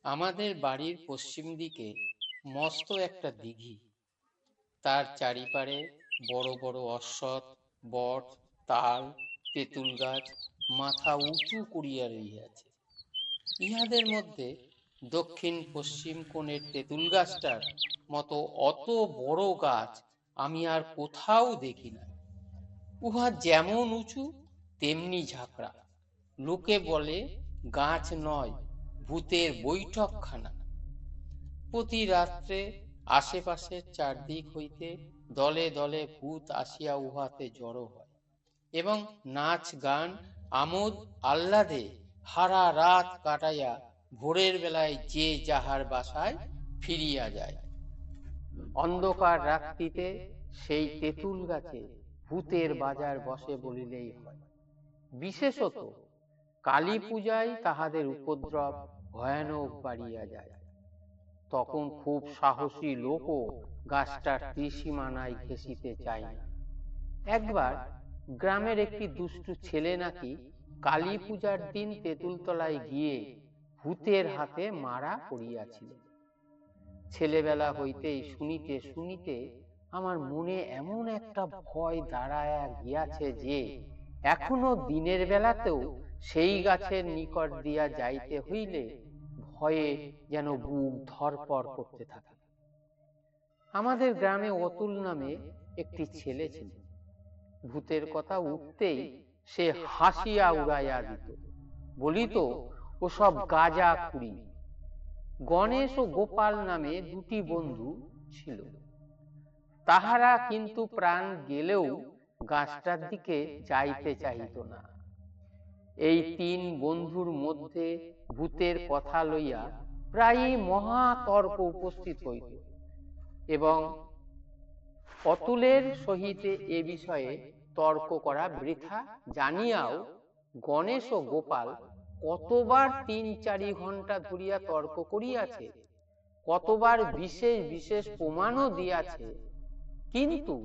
আমাদের বাড়ির পশ্চিম দিকে মস্ত একটা দিঘি, তার চারিপারে বড় বড় অশ্বত্থ, বট, তাল, তেঁতুল গাছ মাথা উঁচু করিয়া রহিয়াছে। ইহাদের মধ্যে দক্ষিণ পশ্চিম কোণের তেঁতুল গাছটার মতো অত বড় গাছ আমি আর কোথাও দেখি না। উহা যেমন উঁচু তেমনি ঝাঁকড়া। লোকে বলে গাছ নয়, ভূতের বৈঠকখানা। প্রতি রাত্রে আশেপাশের চারদিক হইতে দলে দলে ভূত আসিয়া উহাতে জড়ো হয় এবং নাচ গান আমোদ আহ্লাদে হারা রাত কাটাইয়া ভোরের বেলায় যে যাহার বাসায় ফিরিয়া যায়। অন্ধকার রাত্রিতে সেই তেঁতুল গাছে ভূতের বাজার বসে বলিলেই হয়। বিশেষত কালী পূজায় তাহাদের উপদ্রব ভয়ানক বাড়িয়া যায়। তখন খুব সাহসী লোকও গাছটার ত্রিসীমানায় ঘেঁষিতে চায় না। একবার গ্রামের একটি দুষ্টু ছেলে নাকি কালী পূজার দিন তেঁতুলতলায় গিয়ে ভূতের হাতে মারা পড়িয়াছিল। ছেলেবেলা হইতেই শুনিতে শুনিতে আমার মনে এমন একটা ভয় দাঁড়ায়া গিয়াছে যে এখনো দিনের বেলাতেও সেই গাছের নিকট দিয়া যাইতে হইলে ভয়ে যেন বুক ধড়ফড় করতে থাকে। আমাদের গ্রামে অতুল নামে একটি ছেলে ছিল। ভূতের কথা উঠতেই সে হাসিয়া উড়াইয়া দিত, বলিত ওসব গাঁজা খুড়ি। গণেশ ও গোপাল নামে দুটি বন্ধু ছিল। তাহারা কিন্তু প্রাণ গেলেও গাছটার দিকে যাইতে চাহিত না। এই তিন বন্ধুর মধ্যে ভূতের কথা লইয়া প্রায়ই মহাতর্ক উপস্থিত হইত এবং অতুলের সহিত এ বিষয়ে তর্ক করা বৃথা জানিয়াও গণেশ ও গোপাল কতবার ৩-৪ ঘন্টা ধরিয়া তর্ক করিয়াছে, কতবার বিশেষ বিশেষ প্রমাণও দিয়াছে, কিন্তু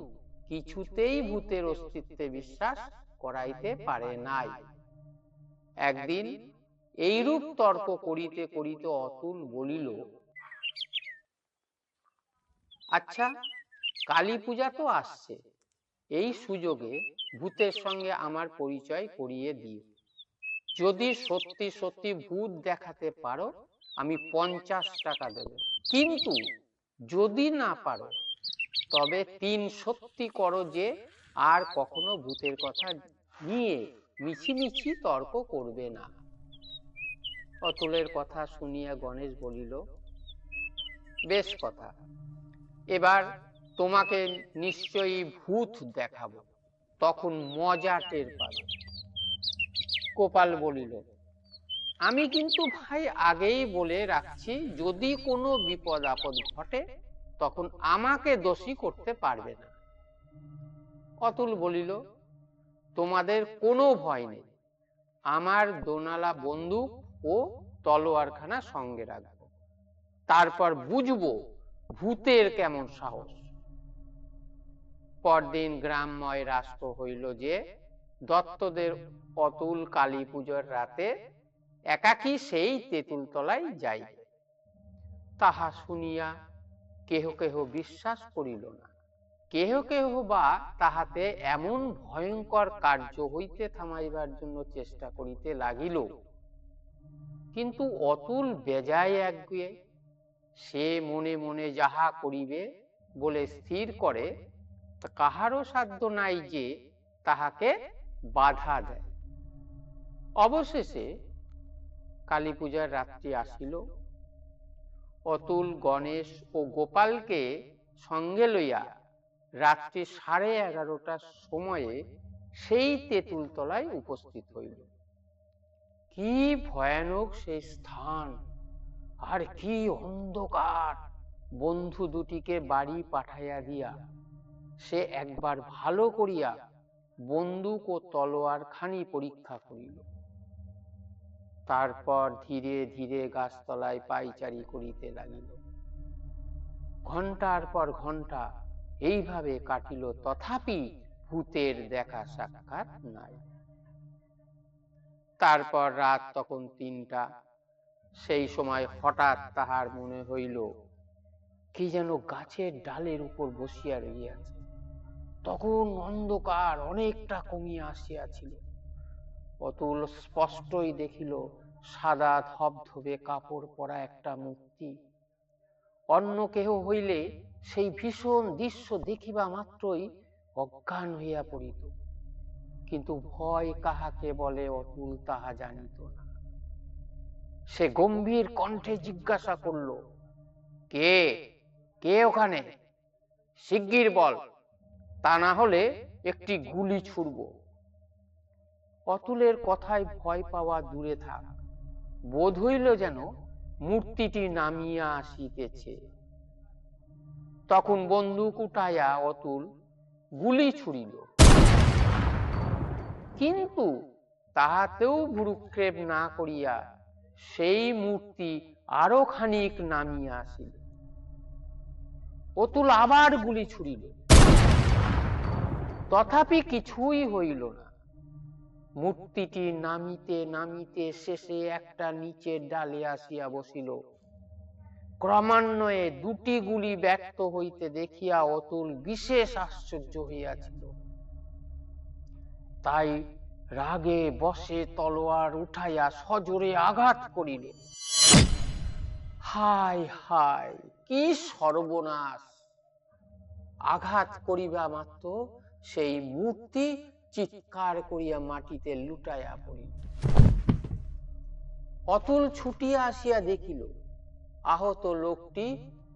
কিছুতেই ভূতের অস্তিত্বে বিশ্বাস করাইতে পারে নাই। একদিন এইরূপ তর্ক করিতে করিতে অতুল বলিল, আচ্ছা, কালী পূজা তো আসছে, এই সুযোগে ভূতের সঙ্গে আমার পরিচয় করিয়ে দিও। যদি সত্যি সত্যি ভূত দেখাতে পারো আমি 50 টাকা দেব, কিন্তু যদি না পারো তবে ৩ সত্যি করো যে আর কখনো ভূতের কথা নিয়ে মিছিমিছি তর্ক করবে না। অতুলের কথা শুনিয়া গণেশ বলিল, বেশ কথা, এবার তোমাকে নিশ্চয়ই ভূত দেখাবো, তখন মজা টের পাবে। গোপাল বলিল, আমি কিন্তু ভাই আগেই বলে রাখছি, যদি কোনো বিপদ আপদ ঘটে তখন আমাকে দোষী করতে পারবে না। অতুল বলিল, তোমাদের কোনো ভয় নেই, আমার দোনালা বন্দুক ও তলোয়ারখানা সঙ্গে রাখবো, তারপর বুঝবো ভূতের কেমন সাহস। পরদিন গ্রামময় রাষ্ট্র হইল যে দত্তদের অতুল কালী পুজোর রাতে একাকী সেই তেঁতুল তলায় যাই। তাহা শুনিয়া কেহ কেহ বিশ্বাস করিল না, কেহ কেহ বা তাহাতে এমন ভয়ঙ্কর কার্য হইতে থামাইবার জন্য চেষ্টা করিতে লাগিল। কিন্তু অতুল বেজায় একগুঁয়ে, সে মনে মনে যাহা করিবে বলে স্থির করে, কাহারও সাধ্য নাই যে তাহাকে বাধা দেয়। অবশেষে কালী পূজার রাত্রি আসিল। অতুল গণেশ ও গোপালকে সঙ্গে লইয়া রাত্রি 11:30টার সময়ে সেই তেঁতুল তলায় উপস্থিত হইল। কি ভয়ানক সেই স্থান, আর কি অন্ধকার! বন্ধু দুটিকে বাড়ি পাঠাইয়া দিয়া সে একবার ভালো করিয়া বন্দুক ও তলোয়ার খানি পরীক্ষা করিল। তারপর ধীরে ধীরে গাছতলায় পায়চারি করিতে লাগিল। ঘন্টার পর ঘন্টা এইভাবে কাটিল, তথাপি ভূতের দেখা সাক্ষাৎ নাই। তারপর রাত তখন 3টা। সেই সময় হঠাৎ তাহার মনে হইল কি যেন গাছের ডালের উপর বসিয়া রহিয়াছে। তখন অন্ধকার অনেকটা কমিয়া আসিয়াছিল। অতুল স্পষ্টই দেখিল সাদা ধবধবে কাপড় পরা একটা মূর্তি। অন্য কেহ হইলে সেই ভীষণ দৃশ্য দেখিবা মাত্রই অজ্ঞান হইয়া পড়িত, কিন্তু ভয় কাহাকে বলে অতুল তাহা জানিত না। সে গম্ভীর কণ্ঠে জিজ্ঞাসা করল, কে কে ওখানে? শিগগির বল, তা না হলে একটি গুলি ছুড়ব। অতুলের কথায় ভয় পাওয়া দূরে থাক, বোধ হইল যেন মূর্তিটি নামিয়া আসিতেছে। তখন বন্দুক উঠাইয়া অতুল গুলি ছুড়িল, কিন্তু তাহাতেও ভ্রুক্ষেপ না করিয়া সেই মূর্তি আরো খানিক নামিয়া আসিল। অতুল আবার গুলি ছুড়িল, তথাপি কিছুই হইল না। মূর্তিটি নামিতে নামিতে শেষে একটা নিচের ডালে আসিয়া বসিল। ক্রমান্বয়ে দুটি গুলি ব্যর্থ হইতে দেখিয়া অতুল বিশেষ আশ্চর্য হইয়াছিল। তাই রাগে বশে তলোয়ার উঠাইয়া সজোরে আঘাত করিল। হায় হায়, কি সর্বনাশ! আঘাত করিবা মাত্র সেই মূর্তি চিৎকার করিয়া মাটিতে লুটাইয়া পড়িল। অতুল ছুটিয়া আসিয়া দেখিল আহত লোকটি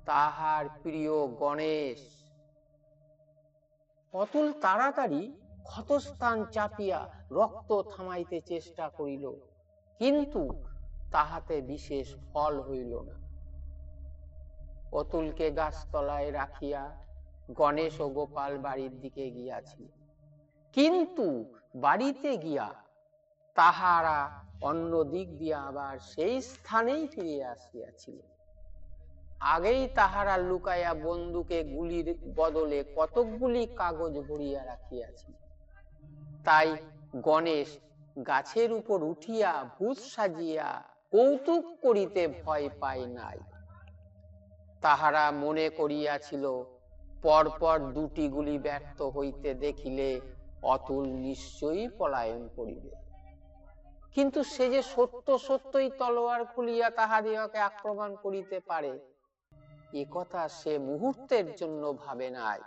তাহার প্রিয় গণেশ। অতুল তাড়াতাড়ি ক্ষতস্থান চাপিয়া রক্ত থামাইতে চেষ্টা করিল, কিন্তু তাহাতে বিশেষ ফল হইল না। অতুলকে গাছতলায় রাখিয়া গণেশ ও গোপাল বাড়ির দিকে গিয়াছিল, কিন্তু বাড়িতে গিয়া তাহারা অন্য দিক দিয়া আবার সেই স্থানেই ফিরে আসিয়াছিল। আগেই তাহারা লুকাইয়া বন্দুকে গুলির বদলে কতকগুলি কাগজ ভরিয়া রাখিয়াছিল। তাই গণেশ গাছের উপর উঠিয়া ভূত সাজিয়া কৌতুক করিতে ভয় পায় নাই। তাহারা মনে করিয়াছিল পরপর দুটি গুলি ব্যর্থ হইতে দেখিলে অতুল নিশ্চয়ই পলায়ন করিবে, কিন্তু সে যে সত্য সত্যই তলোয়ার খুলিয়া তাহাদিগকে আক্রমণ করিতে পারে, এ কথা সে মুহূর্তের জন্য ভাবে নাই।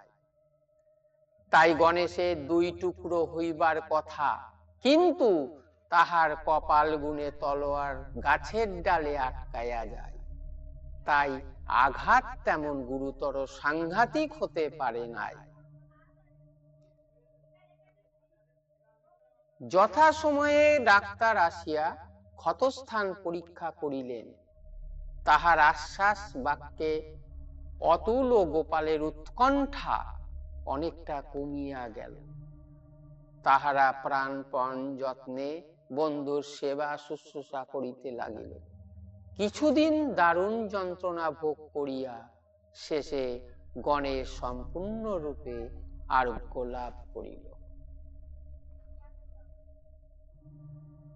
তাই গণেশের দুই টুকরো হইবার কথা, কিন্তু তাহার কপাল গুণে তলোয়ার গাছের ডালে আটকাইয়া যায়। তাই আঘাত তেমন গুরুতর সাংঘাতিক হতে পারে নাই। যথাসময়ে ডাক্তার আসিয়া ক্ষতস্থান পরীক্ষা করিলেন। তাহার আশ্বাস বাক্যে অতুল ও গোপালের উৎকণ্ঠা অনেকটা কমিয়া গেল। তাহারা প্রাণপণ যত্নে বন্ধুর সেবা শুশ্রূষা করিতে লাগিল। কিছুদিন দারুণ যন্ত্রণা ভোগ করিয়া শেষে গণেশ সম্পূর্ণরূপে আরোগ্য লাভ করিল।